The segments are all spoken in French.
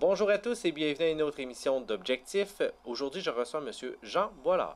Bonjour à tous et bienvenue à une autre émission d'Objectif. Aujourd'hui, je reçois M. Jean Boilard.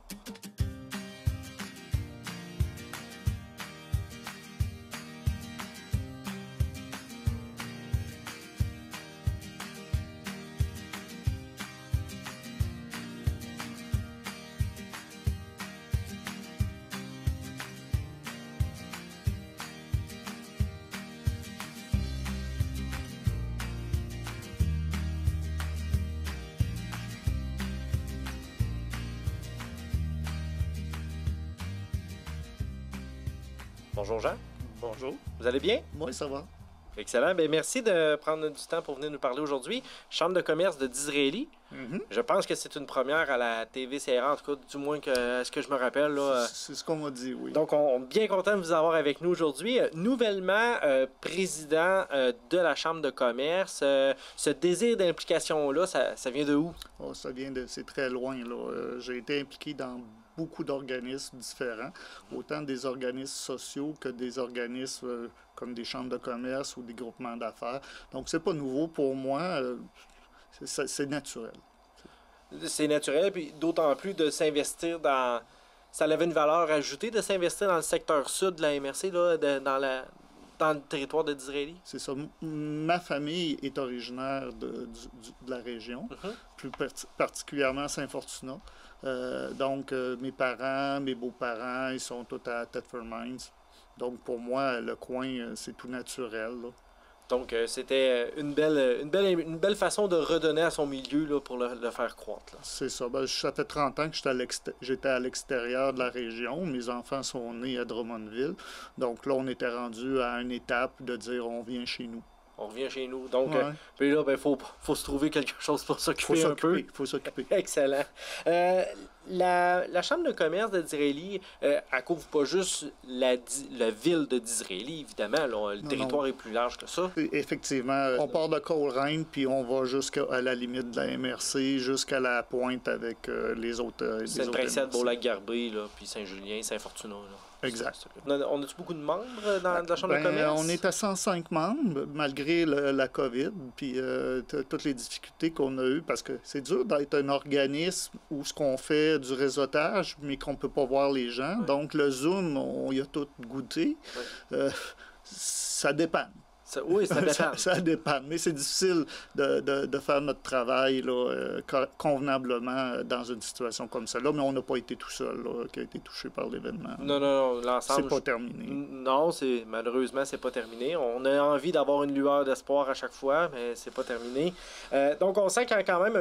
Bonjour Jean. Bonjour. Vous allez bien? Moi, ça va. Excellent. Bien, merci de prendre du temps pour venir nous parler aujourd'hui. Chambre de commerce de Disraeli. Je pense que c'est une première à la TV-CRA, en tout cas, du moins que ce que je me rappelle. Là. C'est ce qu'on m'a dit, oui. Donc, on est bien content de vous avoir avec nous aujourd'hui. Nouvellement président de la Chambre de commerce. Ce désir d'implication-là, ça vient de où? Oh, c'est très loin, là. J'ai été impliqué dans beaucoup d'organismes différents, autant des organismes sociaux que des organismes comme des chambres de commerce ou des groupements d'affaires. Donc, c'est pas nouveau pour moi. C'est naturel. C'est naturel, puis d'autant plus de s'investir dans... Ça avait une valeur ajoutée de s'investir dans le secteur sud de la MRC, là, dans le territoire de Disraeli? C'est ça. Ma famille est originaire de la région, plus particulièrement Saint-Fortunat. Donc, mes parents, mes beaux-parents, ils sont tous à Thetford Mines. Donc, pour moi, le coin, c'est tout naturel, là. Donc, c'était une belle façon de redonner à son milieu là, pour le faire croître. C'est ça. Ben, ça fait 30 ans que j'étais à l'extérieur de la région. Mes enfants sont nés à Drummondville. Donc là, on était rendu à une étape de dire on vient chez nous. On revient chez nous. Donc, ouais. Puis là, il faut se trouver quelque chose pour s'occuper un peu. Il faut s'occuper. Excellent. La Chambre de commerce de Disraeli, elle couvre pas juste la ville de Disraeli, évidemment. Là, le territoire est plus large que ça. Effectivement. On part de Coleraine, puis on va jusqu'à la limite de la MRC, jusqu'à la pointe avec les autres. Sainte-Princette, Beaulac-Garbé, puis Saint-Julien, Saint-Fortunat. Exact. On a-tu beaucoup de membres dans la Chambre de commerce? On est à 105 membres, malgré la COVID, puis toutes les difficultés qu'on a eues, parce que c'est dur d'être un organisme où ce qu'on fait du réseautage, mais qu'on ne peut pas voir les gens. Ouais. Donc, le Zoom, on y a tout goûté. Ouais. Ça dépend. Oui, ça dépend. ça dépend, mais c'est difficile de faire notre travail là, convenablement dans une situation comme celle-là, mais on n'a pas été tout seul là, qui a été touché par l'événement. Non, l'ensemble... C'est pas terminé. Non, malheureusement, c'est pas terminé. On a envie d'avoir une lueur d'espoir à chaque fois, mais c'est pas terminé. Donc, on sent qu'il y a quand même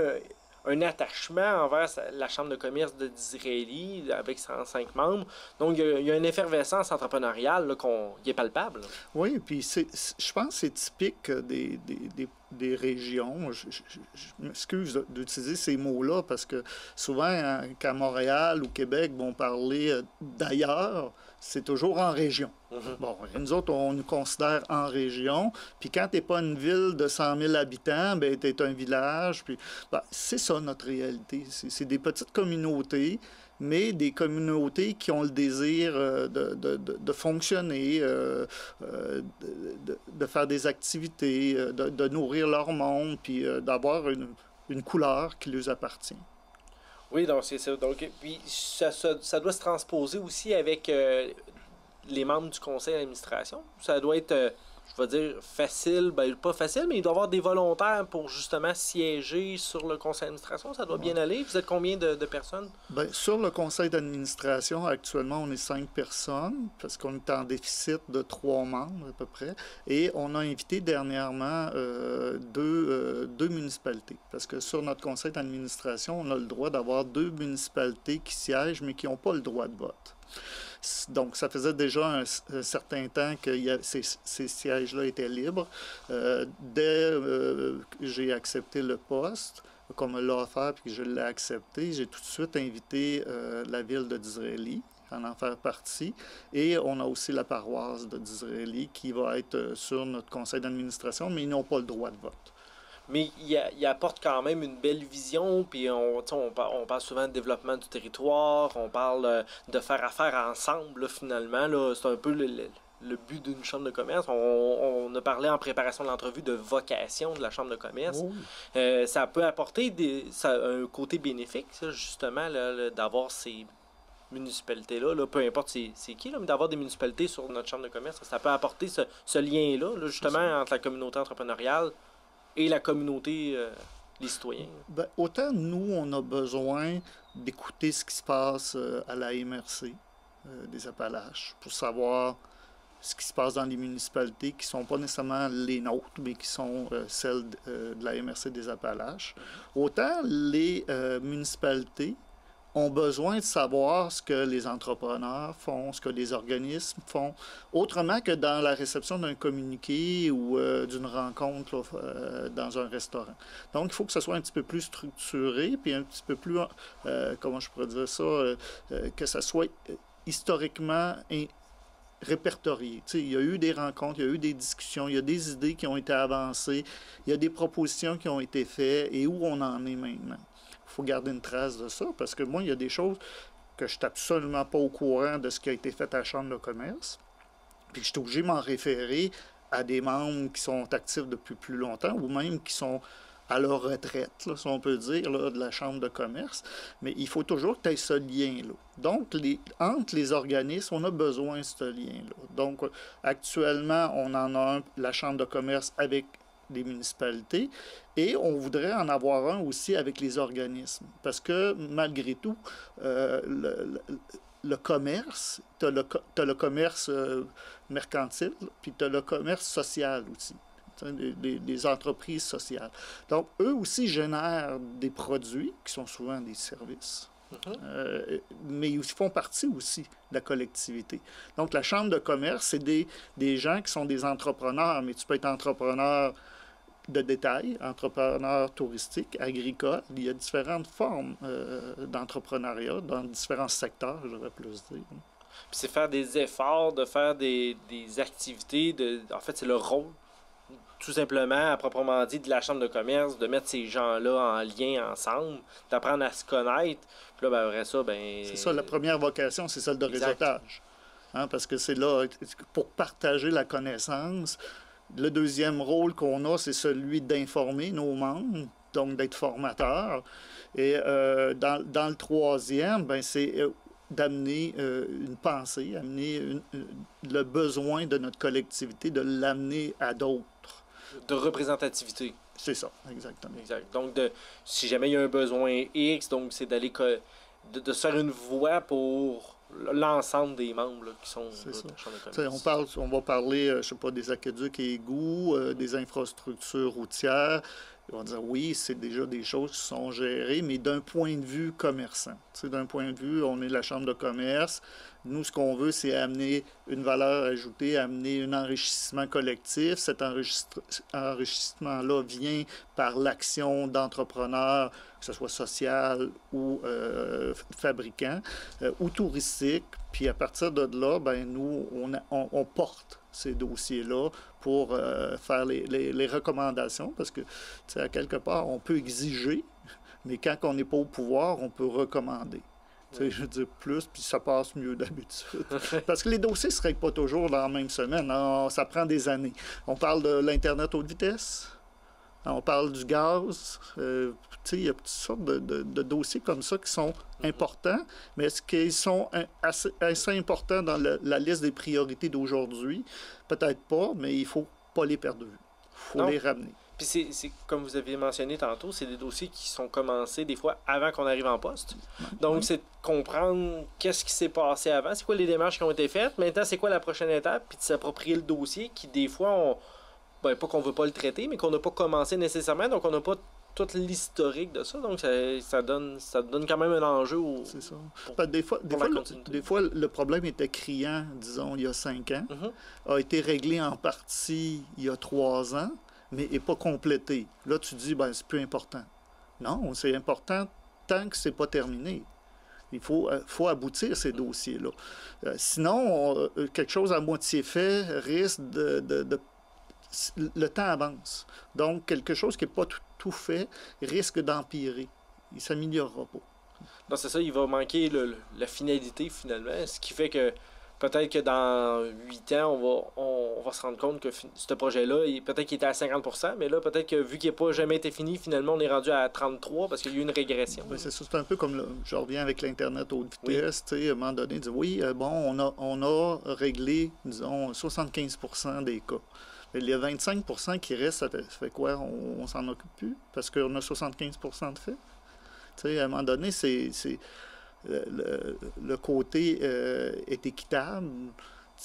un attachement envers la Chambre de commerce de Disraeli avec 105 membres. Donc, il y a une effervescence entrepreneuriale là, qui est palpable. Oui, puis je pense que c'est typique des régions. Je m'excuse d'utiliser ces mots-là parce que souvent, qu'à Montréal ou Québec vont parler d'ailleurs, c'est toujours en région. Bon, nous autres, on nous considère en région. Puis quand tu n'es pas une ville de 100 000 habitants, ben, tu es un village. Puis c'est ça notre réalité. C'est des petites communautés, mais des communautés qui ont le désir de fonctionner, de faire des activités, de nourrir leur monde, puis d'avoir une couleur qui leur appartient. Oui, donc c'est ça. Donc, puis ça doit se transposer aussi avec les membres du conseil d'administration. Ça doit être, je vais dire, facile, ben pas facile, mais il doit y avoir des volontaires pour justement siéger sur le conseil d'administration. Ça doit bien aller. Vous êtes combien de personnes? Bien, sur le conseil d'administration, actuellement, on est 5 personnes, parce qu'on est en déficit de 3 membres à peu près. Et on a invité dernièrement deux municipalités. Parce que sur notre conseil d'administration, on a le droit d'avoir 2 municipalités qui siègent, mais qui n'ont pas le droit de vote. Donc, ça faisait déjà un certain temps que ces sièges-là étaient libres. Dès que j'ai accepté le poste, qu'on me l'a offert puis que je l'ai accepté, j'ai tout de suite invité la ville de Disraeli à en faire partie. Et on a aussi la paroisse de Disraeli qui va être sur notre conseil d'administration, mais ils n'ont pas le droit de vote. Mais il apporte quand même une belle vision, puis on parle souvent de développement du territoire, on parle de faire affaire ensemble, là, finalement. Là, c'est un peu le but d'une chambre de commerce. On a parlé en préparation de l'entrevue de vocation de la chambre de commerce. Oui. Ça peut apporter un côté bénéfique, ça, justement, là, d'avoir ces municipalités-là, là, peu importe c'est qui, là, mais d'avoir des municipalités sur notre chambre de commerce. Ça peut apporter ce lien-là, là, justement, entre la communauté entrepreneuriale et la communauté, les citoyens. Ben, autant nous, on a besoin d'écouter ce qui se passe à la MRC des Appalaches pour savoir ce qui se passe dans les municipalités qui ne sont pas nécessairement les nôtres, mais qui sont celles de la MRC des Appalaches. Autant les municipalités ont besoin de savoir ce que les entrepreneurs font, ce que les organismes font, autrement que dans la réception d'un communiqué ou d'une rencontre là, dans un restaurant. Donc, il faut que ce soit un petit peu plus structuré, puis un petit peu plus, comment je pourrais dire ça, que ça soit historiquement répertorié. Tu sais, il y a eu des rencontres, il y a eu des discussions, il y a des idées qui ont été avancées, il y a des propositions qui ont été faites, et où on en est maintenant. Il faut garder une trace de ça, parce que moi, il y a des choses que je suis absolument pas au courant de ce qui a été fait à la Chambre de commerce, puis je suis obligé de m'en référer à des membres qui sont actifs depuis plus longtemps, ou même qui sont à leur retraite, là, si on peut dire, là, de la Chambre de commerce. Mais il faut toujours que tu aies ce lien-là. Donc, entre les organismes, on a besoin de ce lien-là. Donc, actuellement, on en a un, la Chambre de commerce avec les municipalités, et on voudrait en avoir un aussi avec les organismes. Parce que, malgré tout, le commerce, tu as le commerce mercantile, puis tu as le commerce social aussi. Des entreprises sociales. Donc, eux aussi génèrent des produits qui sont souvent des services, mais ils font partie aussi de la collectivité. Donc, la Chambre de commerce, c'est des gens qui sont des entrepreneurs, mais tu peux être entrepreneur de détail, entrepreneur touristique, agricole. Il y a différentes formes d'entrepreneuriat dans différents secteurs, j'aurais plus dire. Puis c'est faire des efforts, de faire des activités, en fait, c'est le rôle tout simplement, à proprement dit, de la Chambre de commerce, de mettre ces gens-là en lien ensemble, d'apprendre à se connaître. Puis là, ben, après ça, ben... C'est ça, la première vocation, c'est celle de réseautage. Hein, parce que c'est là, pour partager la connaissance. Le deuxième rôle qu'on a, c'est celui d'informer nos membres, donc d'être formateur. Et dans le troisième, ben, c'est d'amener une pensée, amener le besoin de notre collectivité, de l'amener à d'autres. De représentativité. C'est ça, exactement. Exact. Donc, si jamais il y a un besoin X, donc c'est d'aller de se faire une voix pour l'ensemble des membres là, qui sont de la Chambre de commerce. On va parler, je sais pas, des aqueducs et égouts, des infrastructures routières. On va dire oui, c'est déjà des choses qui sont gérées, mais d'un point de vue commerçant. D'un point de vue, on est la Chambre de commerce. Nous, ce qu'on veut, c'est amener une valeur ajoutée, amener un enrichissement collectif. Cet enrichissement-là vient par l'action d'entrepreneurs, que ce soit social ou fabricant, ou touristique. Puis à partir de là, ben, nous, on porte ces dossiers-là pour faire les recommandations, parce que, à quelque part, on peut exiger, mais quand on n'est pas au pouvoir, on peut recommander. Je veux dire plus, puis ça passe mieux d'habitude. Parce que les dossiers ne se règlent pas toujours dans la même semaine. Non, ça prend des années. On parle de l'Internet haute vitesse, on parle du gaz. Il y a toutes sortes de dossiers comme ça qui sont importants, mais est-ce qu'ils sont assez importants dans la liste des priorités d'aujourd'hui? Peut-être pas, mais il ne faut pas les perdre de vue. Il faut les ramener. Puis c'est comme vous aviez mentionné tantôt, c'est des dossiers qui sont commencés des fois avant qu'on arrive en poste. Donc, c'est de comprendre qu'est-ce qui s'est passé avant, c'est quoi les démarches qui ont été faites, maintenant, c'est quoi la prochaine étape, puis de s'approprier le dossier qui, des fois, pas qu'on veut pas le traiter, mais qu'on n'a pas commencé nécessairement, donc on n'a pas tout l'historique de ça, donc ça donne quand même un enjeu. C'est ça. Des fois, le problème était criant, disons, il y a 5 ans, a été réglé en partie il y a 3 ans, mais n'est pas complété. Là, tu dis, ben, c'est plus important. Non, c'est important tant que c'est pas terminé. Il faut aboutir ces dossiers-là. Sinon, quelque chose à moitié fait risque le temps avance. Donc, quelque chose qui n'est pas tout fait risque d'empirer. Il ne s'améliorera pas. Non, c'est ça, il va manquer la finalité, finalement, ce qui fait que peut-être que dans 8 ans, on va se rendre compte que ce projet-là, peut-être qu'il était à 50%, mais là, peut-être que vu qu'il n'a pas jamais été fini, finalement, on est rendu à 33 parce qu'il y a eu une régression. Ben, c'est ça, c'est un peu comme, je reviens avec l'Internet haute vitesse, à un moment donné, dire, oui, bon, on a réglé, disons, 75% des cas. Mais il y a 25% qui restent, ça fait quoi? On s'en occupe plus parce qu'on a 75% de fait. T'sais, à un moment donné, le côté est équitable,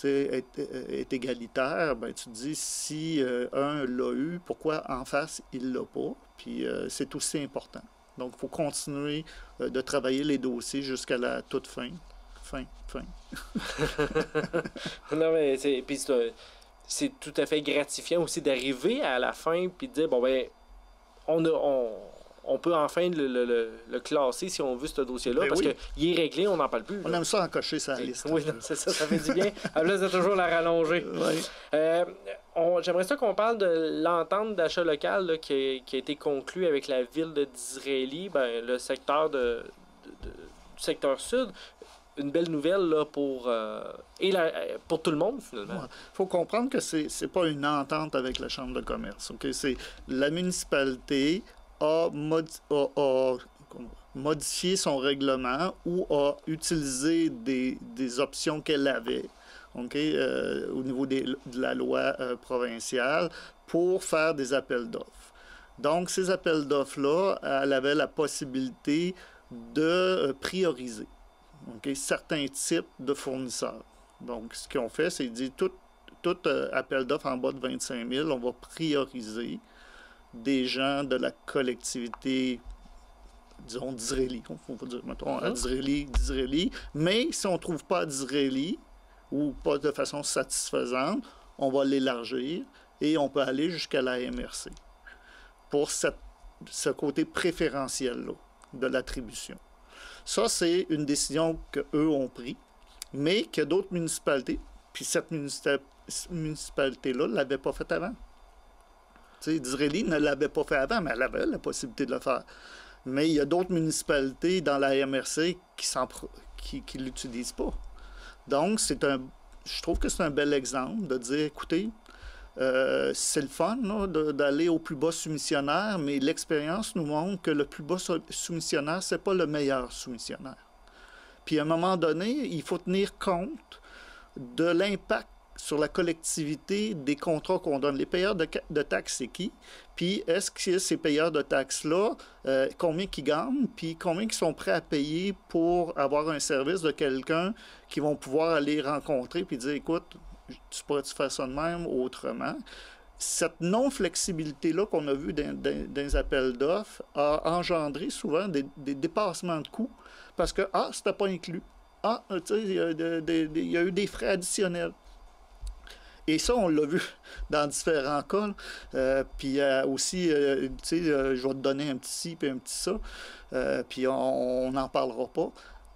est égalitaire. Ben, tu te dis, si un l'a eu, pourquoi en face, il ne l'a pas? Puis c'est aussi important. Donc, il faut continuer de travailler les dossiers jusqu'à la toute fin. Fin. Non, mais c'est tout à fait gratifiant aussi d'arriver à la fin puis de dire, bon, ben, on peut enfin le classer si on veut ce dossier-là, parce qu'il est réglé, on n'en parle plus. On aime ça encocher sa liste. Oui, c'est ça, ça fait du bien. À place de toujours la rallonger. J'aimerais ça qu'on parle de l'entente d'achat local là, qui a été conclue avec la ville de Disraeli, le secteur du secteur sud. Une belle nouvelle là, pour tout le monde, finalement. Il faut comprendre que c'est pas une entente avec la Chambre de commerce. Okay? C'est la municipalité a modifié son règlement ou a utilisé des options qu'elle avait au niveau de la loi provinciale pour faire des appels d'offres. Donc, ces appels d'offres-là, elle avait la possibilité de prioriser certains types de fournisseurs. Donc, ce qu'ils ont fait, c'est dire tout appel d'offres en bas de 25 000, on va prioriser des gens de la collectivité, disons, d'Israéli. On va dire, mettons, à d'Israéli. Mais si on ne trouve pas d'Israéli ou pas de façon satisfaisante, on va l'élargir et on peut aller jusqu'à la MRC pour ce côté préférentiel-là de l'attribution. Ça, c'est une décision qu'eux ont prise, mais que d'autres municipalités, puis cette municipalité-là ne l'avait pas fait avant. Disraeli ne l'avait pas fait avant, mais elle avait la possibilité de le faire. Mais il y a d'autres municipalités dans la MRC qui ne l'utilisent pas. Donc, je trouve que c'est un bel exemple de dire, écoutez, c'est le fun d'aller au plus bas soumissionnaire, mais l'expérience nous montre que le plus bas soumissionnaire, ce n'est pas le meilleur soumissionnaire. Puis à un moment donné, il faut tenir compte de l'impact sur la collectivité des contrats qu'on donne. Les payeurs de taxes, c'est qui? Puis est-ce que ces payeurs de taxes-là, combien qu'ils gagnent, puis combien ils sont prêts à payer pour avoir un service de quelqu'un qui vont pouvoir aller rencontrer puis dire, écoute, tu pourrais-tu faire ça de même ou autrement? Cette non-flexibilité-là qu'on a vue dans les appels d'offres a engendré souvent des dépassements de coûts parce que, c'était pas inclus. Il y a eu des frais additionnels. Et ça, on l'a vu dans différents cas. Puis aussi, je vais te donner un petit ci puis un petit ça, puis on n'en parlera pas.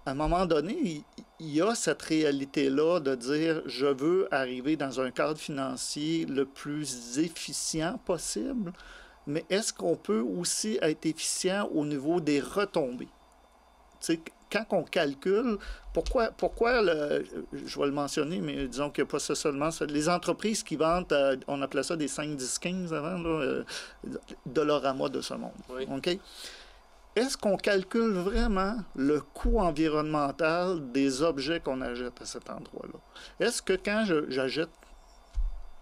À un moment donné, il y a cette réalité-là de dire « je veux arriver dans un cadre financier le plus efficient possible », mais est-ce qu'on peut aussi être efficient au niveau des retombées? Quand on calcule, pourquoi je vais le mentionner, mais disons qu'il n'y a pas ça seulement, les entreprises qui vendent, on appelait ça des 5, 10, 15 avant, Dollarama de ce monde. Oui. OK? Est-ce qu'on calcule vraiment le coût environnemental des objets qu'on achète à cet endroit-là? Est-ce que quand j'achète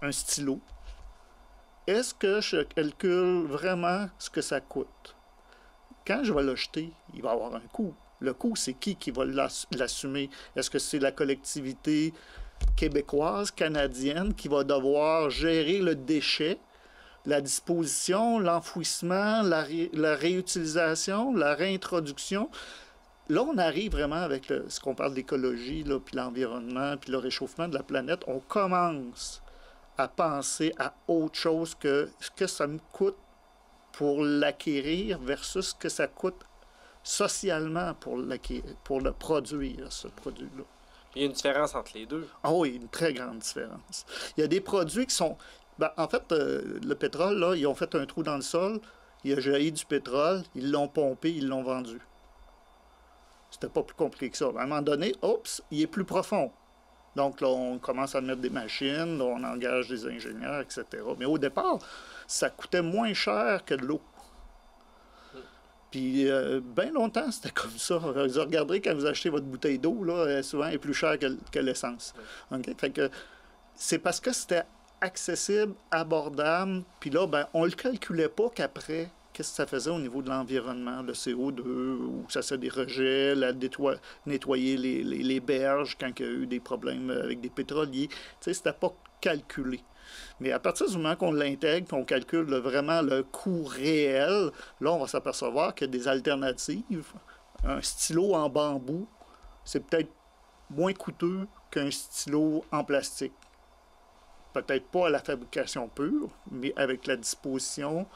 un stylo, est-ce que je calcule vraiment ce que ça coûte? Quand je vais l'acheter, il va y avoir un coût. Le coût, c'est qui va l'assumer? Est-ce que c'est la collectivité québécoise, canadienne, qui va devoir gérer le déchet, la disposition, l'enfouissement, la réutilisation, la réintroduction? Là, on arrive vraiment avec ce qu'on parle d'écologie, puis l'environnement, puis le réchauffement de la planète. On commence à penser à autre chose que ce que ça me coûte pour l'acquérir versus ce que ça coûte socialement pour le produire, ce produit-là. Il y a une différence entre les deux. Ah oui, une très grande différence. Il y a des produits qui sont... en fait, le pétrole, là, ils ont fait un trou dans le sol, il a jailli du pétrole, ils l'ont pompé, ils l'ont vendu. C'était pas plus compliqué que ça. À un moment donné, il est plus profond. Donc là, on commence à mettre des machines, là, on engage des ingénieurs, etc. Mais au départ, ça coûtait moins cher que de l'eau. Puis, bien longtemps, c'était comme ça. Vous regarderez quand vous achetez votre bouteille d'eau, là, souvent, elle est plus chère que l'essence. Okay? Fait que c'est parce que c'était accessible, abordable, puis là, ben, on ne le calculait pas qu'après, qu'est-ce que ça faisait au niveau de l'environnement, le CO2, ou ça c'est des rejets, nettoyer les berges quand il y a eu des problèmes avec des pétroliers. Tu sais, c'était pas calculé. Mais à partir du moment qu'on l'intègre, qu'on calcule vraiment le coût réel, là, on va s'apercevoir qu'il y a des alternatives. Un stylo en bambou, c'est peut-être moins coûteux qu'un stylo en plastique. Peut-être pas à la fabrication pure, mais avec la disposition,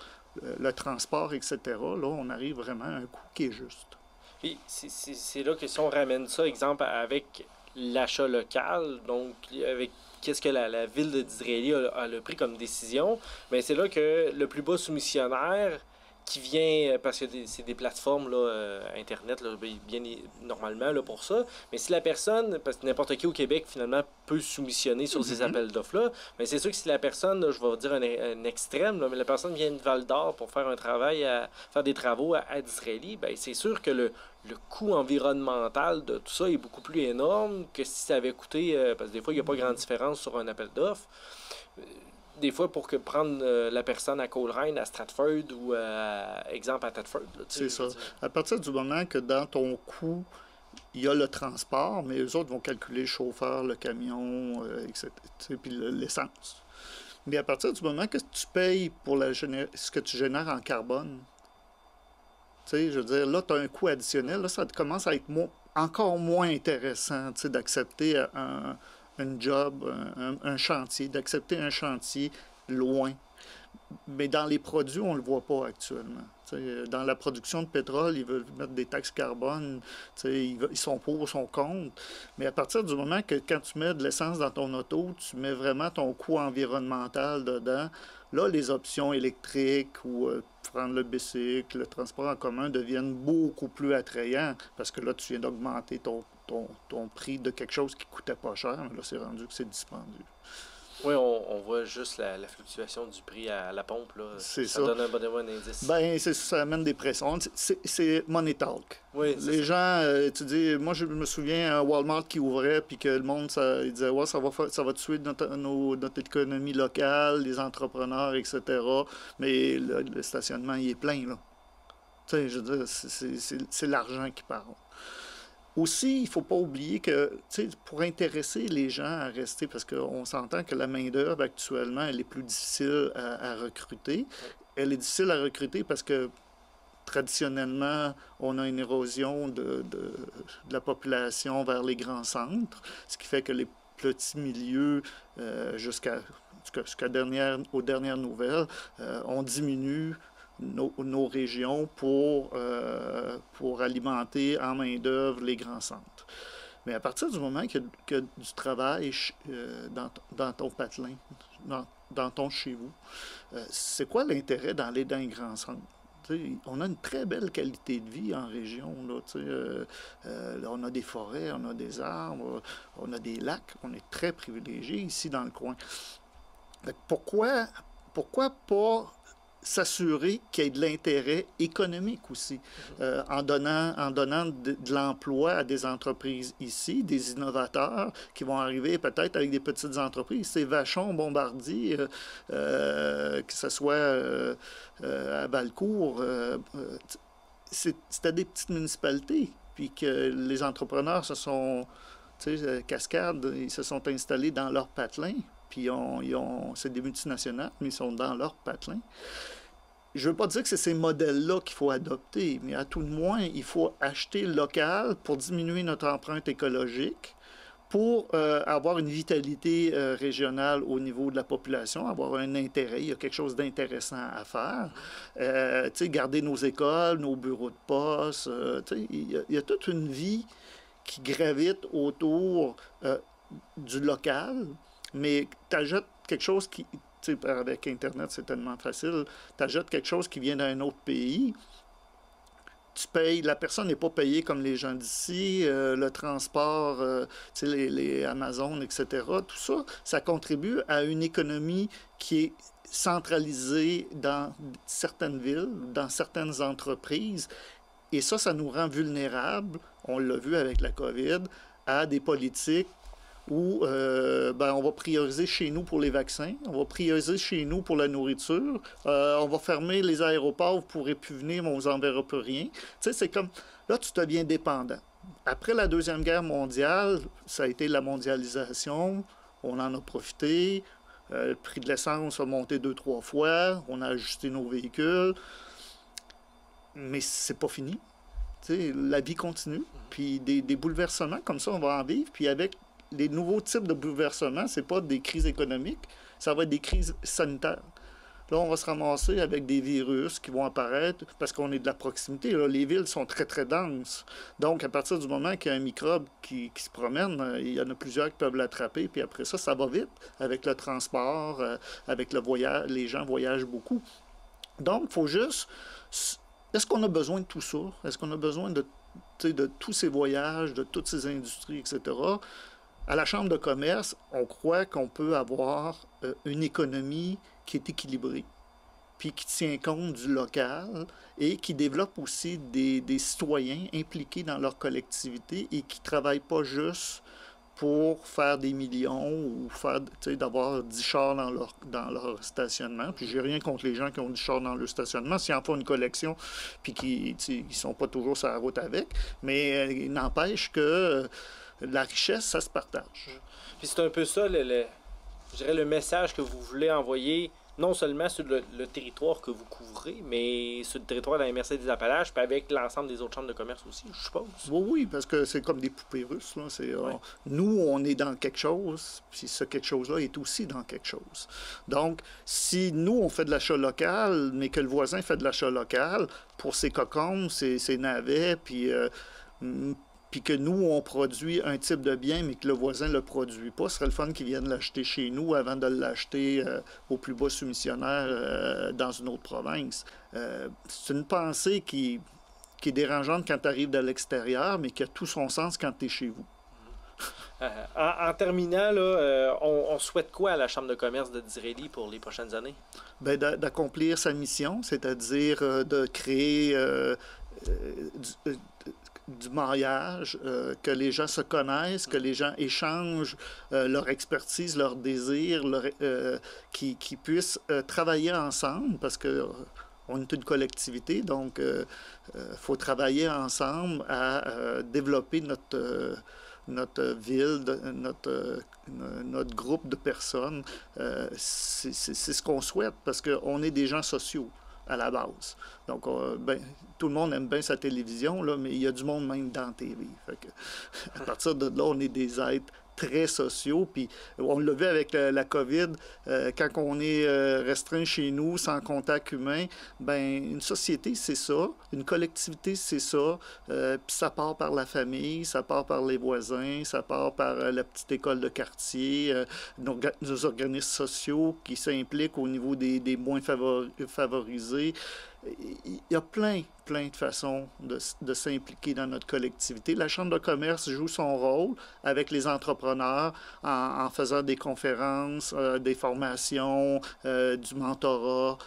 le transport, etc., là, on arrive vraiment à un coût qui est juste. Puis c'est là que si on ramène ça, exemple, avec l'achat local, donc avec qu'est-ce que la ville de Disraeli a pris comme décision, mais c'est là que le plus bas soumissionnaire qui vient, parce que c'est des plateformes là, Internet, là, bien normalement là, pour ça, mais si la personne, parce que n'importe qui au Québec finalement peut soumissionner sur ces appels d'offres-là, mais c'est sûr que si la personne, là, je vais dire un extrême, là, mais la personne vient de Val-d'Or pour faire un travail, faire des travaux à Disraeli, ben c'est sûr que le coût environnemental de tout ça est beaucoup plus énorme que si ça avait coûté, parce que des fois, il n'y a pas grande différence sur un appel d'offres. Des fois, pour prendre la personne à Coleraine, à Stratford ou, exemple, à Thetford. C'est ça. À partir du moment que dans ton coût, il y a le transport, mais eux autres vont calculer le chauffeur, le camion, etc., puis l'essence. Mais à partir du moment que tu payes pour ce que tu génères en carbone, tu sais, je veux dire, là, tu as un coût additionnel, là, ça commence à être encore moins intéressant, tu sais, d'accepter un job, un chantier, d'accepter un chantier loin. Mais dans les produits, on ne le voit pas actuellement. T'sais, dans la production de pétrole, ils veulent mettre des taxes carbone, ils sont pour son compte. Mais à partir du moment que quand tu mets de l'essence dans ton auto, tu mets vraiment ton coût environnemental dedans, là, les options électriques ou prendre le bicycle, le transport en commun deviennent beaucoup plus attrayants parce que là, tu viens d'augmenter ton prix de quelque chose qui ne coûtait pas cher, mais là, c'est rendu que c'est dispendieux. Oui, on voit juste la fluctuation du prix à la pompe. Là. C'est ça donne un bon indice. Ben, ça amène des pressions. C'est money talk. Oui, les gens, tu dis, moi je me souviens à Walmart qui ouvrait, puis que le monde, il disait, ouais, ça va tuer notre économie locale, les entrepreneurs, etc. Mais le stationnement, il est plein, là. Tu sais, je veux dire, c'est l'argent qui parle. Aussi, il ne faut pas oublier que pour intéresser les gens à rester, parce qu'on s'entend que la main-d'œuvre actuellement, elle est plus difficile à recruter. Elle est difficile à recruter parce que traditionnellement, on a une érosion de la population vers les grands centres, ce qui fait que les petits milieux, jusqu'aux dernières nouvelles, on diminue nos régions pour alimenter en main-d'œuvre les grands centres. Mais à partir du moment qu'il y a du travail dans ton patelin, dans ton chez vous, c'est quoi l'intérêt d'aller dans les grands centres? On a une très belle qualité de vie en région. Là, on a des forêts, on a des arbres, on a des lacs. On est très privilégiés ici dans le coin. Pourquoi pas s'assurer qu'il y ait de l'intérêt économique aussi, en donnant de l'emploi à des entreprises ici, des innovateurs qui vont arriver peut-être avec des petites entreprises. C'est Vachon, Bombardier, que ce soit à Valcourt, c'était des petites municipalités, puis que les entrepreneurs Cascade, ils se sont installés dans leur patelin. Puis c'est des multinationales, mais ils sont dans leur patelin. Je ne veux pas dire que c'est ces modèles-là qu'il faut adopter, mais à tout le moins, il faut acheter local pour diminuer notre empreinte écologique, pour avoir une vitalité régionale au niveau de la population, avoir un intérêt, il y a quelque chose d'intéressant à faire. Garder nos écoles, nos bureaux de poste, il y a toute une vie qui gravite autour du local, mais tu ajoutes quelque chose qui, avec Internet, c'est tellement facile, tu ajoutes quelque chose qui vient d'un autre pays, tu payes, la personne n'est pas payée comme les gens d'ici, le transport, tu sais, les Amazon, etc. Tout ça, ça contribue à une économie qui est centralisée dans certaines villes, dans certaines entreprises. Et ça nous rend vulnérables, on l'a vu avec la COVID, à des politiques où on va prioriser chez nous pour les vaccins, on va prioriser chez nous pour la nourriture, on va fermer les aéroports, vous ne pourrez plus venir, mais on vous enverra plus rien. Tu sais, c'est comme, là, tu deviens dépendant. Après la Deuxième Guerre mondiale, ça a été la mondialisation, on en a profité, le prix de l'essence a monté 2-3 fois, on a ajusté nos véhicules, mais c'est pas fini. Tu sais, la vie continue, puis des bouleversements comme ça, on va en vivre, puis avec les nouveaux types de bouleversements, c'est pas des crises économiques, ça va être des crises sanitaires. Là, on va se ramasser avec des virus qui vont apparaître parce qu'on est de la proximité. Là, les villes sont très, très denses. Donc, à partir du moment qu'il y a un microbe qui se promène, il y en a plusieurs qui peuvent l'attraper. Puis après ça va vite avec le transport, avec le voyage. Les gens voyagent beaucoup. Donc, il faut juste... Est-ce qu'on a besoin de tout ça? Est-ce qu'on a besoin de tous ces voyages, de toutes ces industries, etc.? À la Chambre de commerce, on croit qu'on peut avoir une économie qui est équilibrée, puis qui tient compte du local et qui développe aussi des citoyens impliqués dans leur collectivité et qui ne travaillent pas juste pour faire des millions ou faire, d'avoir 10 chars dans leur stationnement. Puis j'ai rien contre les gens qui ont 10 chars dans leur stationnement, s'ils en font une collection, puis qui ne sont pas toujours sur la route avec. Mais il n'empêche que la richesse, ça se partage. Puis c'est un peu ça, je dirais, le message que vous voulez envoyer, non seulement sur le territoire que vous couvrez, mais sur le territoire de la MRC des Appalaches, puis avec l'ensemble des autres chambres de commerce aussi, je suppose. Oui, parce que c'est comme des poupées russes. Là. Nous, on est dans quelque chose, puis ce quelque chose-là est aussi dans quelque chose. Donc, si nous, on fait de l'achat local, mais que le voisin fait de l'achat local, pour ses cocombes, ses navets, puis que nous, on produit un type de bien, mais que le voisin ne le produit pas, ce serait le fun qu'il vienne l'acheter chez nous avant de l'acheter au plus bas soumissionnaire dans une autre province. C'est une pensée qui est dérangeante quand tu arrives de l'extérieur, mais qui a tout son sens quand tu es chez vous. En terminant, là, on souhaite quoi à la Chambre de commerce de Disraeli pour les prochaines années? Bien, d'accomplir sa mission, c'est-à-dire de créer du mariage, que les gens se connaissent, que les gens échangent leur expertise, leurs désirs, qu'ils puissent travailler ensemble, parce que on est une collectivité, donc faut travailler ensemble à développer notre ville, notre groupe de personnes. C'est ce qu'on souhaite, parce qu'on est des gens sociaux à la base. Donc, tout le monde aime bien sa télévision, là, mais il y a du monde même dans la TV. Fait que, à partir de là, on est des êtres très sociaux. Puis, on l'a vu avec la COVID, quand on est restreint chez nous, sans contact humain, une société, c'est ça. Une collectivité, c'est ça. Puis, ça part par la famille, ça part par les voisins, ça part par la petite école de quartier, nos organismes sociaux qui s'impliquent au niveau des moins favorisés. Il y a plein de façons de s'impliquer dans notre collectivité. La Chambre de commerce joue son rôle avec les entrepreneurs en faisant des conférences, des formations, du mentorat.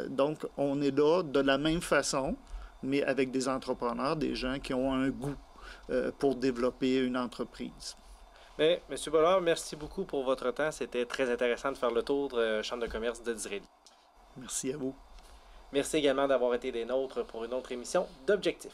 Donc, on est là de la même façon, mais avec des entrepreneurs, des gens qui ont un goût pour développer une entreprise. Mais, M. Bollard, merci beaucoup pour votre temps. C'était très intéressant de faire le tour de la Chambre de commerce de Disraeli. Merci à vous. Merci également d'avoir été des nôtres pour une autre émission d'Objectif.